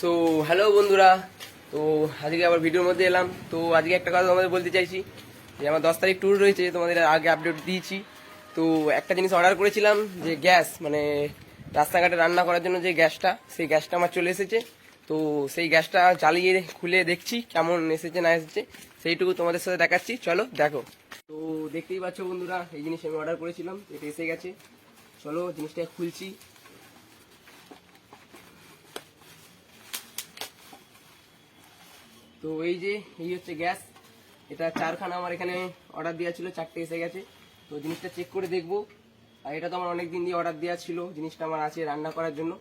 So hello বন্ধুরা, তো আজকে আবার ভিডিওর মধ্যে এলাম। তো আজকে একটা কথা তোমাদের বলতে চাইছি যে আমার 10 তারিখ ট্যুর রয়েছে, তোমাদের আগে আপডেট দিয়েছি। তো একটা জিনিস অর্ডার করেছিলাম, যে গ্যাস মানে রাস্তাঘাটে রান্না করার জন্য যে গ্যাসটা, সেই গ্যাসটা আমার চলে এসেছে। তো সেই গ্যাসটা জ্বালিয়ে খুলে দেখছি কেমন এসেছে না এসেছে, সেইটুকু তোমাদের সাথে দেখাচ্ছি, চলো দেখো। তো দেখতেই পাচ্ছ বন্ধুরা, এই জিনিস আমি অর্ডার করেছিলাম, এটা এসে গেছে। চলো জিনিসটা খুলছি। তো এই হচ্ছে গ্যাস। এটা 4খানা আমার এখানে অর্ডার দেওয়া ছিল, 4টে এসে গেছে। তো জিনিসটা চেক করে দেখবো। আর এটা তো আমার অনেক দিন দিয়ে অর্ডার দেওয়া ছিল, জিনিসটা আমার আছে রান্না করার জন্য।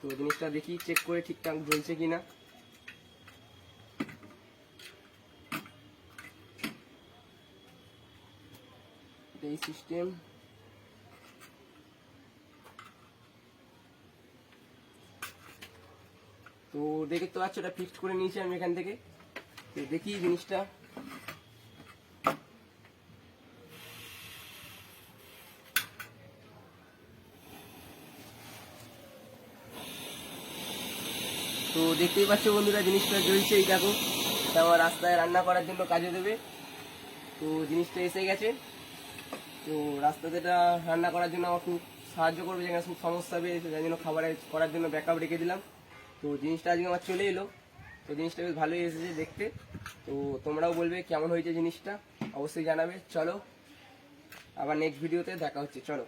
তো জিনিসটা দেখি চেক করে ঠিকঠাক জ্বলছে কিনা। এই সিস্টেম। তো দেখে তো পাচ্ছ, এটা ফিক্সড করে নিয়েছি আমি এখান থেকে। তো দেখি জিনিসটা। তো দেখতেই পাচ্ছ বন্ধুরা, জিনিসটা জ্বলছে, এই দেখো। এটা আমার রাস্তায় রান্না করার জন্য কাজে দেবে। তো জিনিসটা এসে গেছে। তো রাস্তাতে এটা রান্না করার জন্য আমার খুব সাহায্য করবে, যেখানে খুব সমস্যা হবে, যার জন্য খাবারে করার জন্য ব্যাকআপ রেখে দিলাম। তো জিনিসটা আজকে আমার চলে এলো। তো জিনিসটা বেশ ভালোই এসেছে দেখতে। তো তোমরাও বলবে কেমন হয়েছে জিনিসটা, অবশ্যই জানাবে। চলো আবার নেক্সট ভিডিওতে দেখা হচ্ছে, চলো।